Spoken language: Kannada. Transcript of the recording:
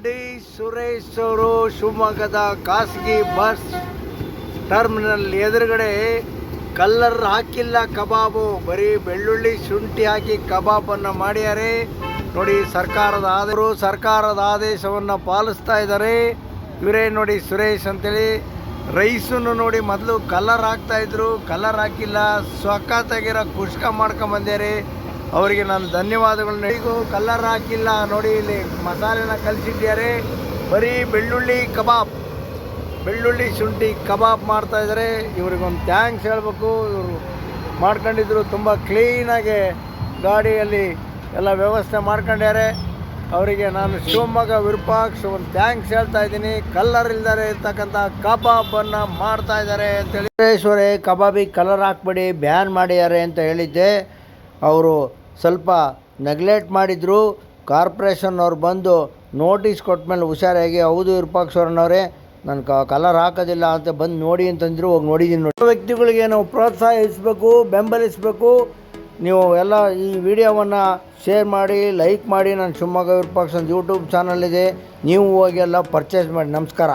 ಡಿ ಸುರೇಶ್ ಅವರು ಶಿವಮೊಗ್ಗದ ಖಾಸಗಿ ಬಸ್ ಟರ್ಮಿನಲ್ ಎದುರುಗಡೆ ಕಲ್ಲರ್ ಹಾಕಿಲ್ಲ ಕಬಾಬು, ಬರೀ ಬೆಳ್ಳುಳ್ಳಿ ಶುಂಠಿ ಹಾಕಿ ಕಬಾಬನ್ನು ಮಾಡ್ಯಾರೆ ನೋಡಿ. ಸರ್ಕಾರದ ಆದೇಶವನ್ನು ಪಾಲಿಸ್ತಾ ಇದ್ದಾರೆ ಇವರೇ ನೋಡಿ, ಸುರೇಶ್ ಅಂತೇಳಿ. ರೈಸನ್ನು ನೋಡಿ, ಮೊದಲು ಕಲರ್ ಹಾಕ್ತಾಯಿದ್ರು, ಕಲರ್ ಹಾಕಿಲ್ಲ, ಸಖತ್ತಾಗಿರೋ ಕುಷ್ಕ ಮಾಡ್ಕೊಂಬಂದ್ಯಾರೆ. ಅವರಿಗೆ ನಾನು ಧನ್ಯವಾದಗಳನ್ನ. ಈಗ ಕಲರ್ ಹಾಕಿಲ್ಲ ನೋಡಿ, ಇಲ್ಲಿ ಮಸಾಲೆನ ಕಲಿಸಿದ್ದಾರೆ. ಬರೀ ಬೆಳ್ಳುಳ್ಳಿ ಶುಂಠಿ ಕಬಾಬ್ ಮಾಡ್ತಾ ಇದ್ದಾರೆ. ಇವ್ರಿಗೊಂದು ಥ್ಯಾಂಕ್ಸ್ ಹೇಳಬೇಕು. ಇವರು ಮಾಡ್ಕೊಂಡಿದ್ರು, ತುಂಬ ಕ್ಲೀನಾಗಿ ಗಾಡಿಯಲ್ಲಿ ಎಲ್ಲ ವ್ಯವಸ್ಥೆ ಮಾಡ್ಕೊಂಡ್ಯಾರೆ. ಅವರಿಗೆ ನಾನು ಶಿವಮೊಗ್ಗ ವಿರೂಪಾಕ್ಷ ಒಂದು ಥ್ಯಾಂಕ್ಸ್ ಹೇಳ್ತಾ ಇದ್ದೀನಿ. ಕಲ್ಲರ್ ಇಲ್ದರೆ ಇರ್ತಕ್ಕಂಥ ಕಬಾಬನ್ನು ಮಾಡ್ತಾ ಇದ್ದಾರೆ ಅಂತೇಳಿ. ಸುರೇಶ್ವರೇ, ಕಬಾಬಿಗೆ ಕಲರ್ ಹಾಕ್ಬೇಡಿ, ಬ್ಯಾನ್ ಮಾಡಿದ್ದಾರೆ ಅಂತ ಹೇಳಿದ್ದೆ. ಅವರು ಸ್ವಲ್ಪ ನೆಗ್ಲೆಕ್ಟ್ ಮಾಡಿದರು. ಕಾರ್ಪೊರೇಷನ್ ಅವ್ರು ಬಂದು ನೋಟಿಸ್ ಕೊಟ್ಟ ಮೇಲೆ ಹುಷಾರಾಗಿ, ಹೌದು ವಿರೂಪಾಕ್ಷವ್ರನ್ನವರೇ, ನಾನು ಕಲರ್ ಹಾಕೋದಿಲ್ಲ ಅಂತ ಬಂದು ನೋಡಿ ಅಂತಂದರು. ಹೋಗಿ ನೋಡಿದ್ದೀನಿ. ನೋಡಿ, ವ್ಯಕ್ತಿಗಳಿಗೆ ನಾವು ಪ್ರೋತ್ಸಾಹಿಸಬೇಕು, ಬೆಂಬಲಿಸಬೇಕು. ನೀವು ಎಲ್ಲ ಈ ವಿಡಿಯೋವನ್ನು ಶೇರ್ ಮಾಡಿ, ಲೈಕ್ ಮಾಡಿ. ನಾನು ಶಿವಮೊಗ್ಗ ವಿರೂಪಾಕ್ಷ ಯೂಟ್ಯೂಬ್ ಚಾನಲ್ ಇದೆ, ನೀವು ಹೋಗಿ ಎಲ್ಲ ಪರ್ಚೇಸ್ ಮಾಡಿ. ನಮಸ್ಕಾರ.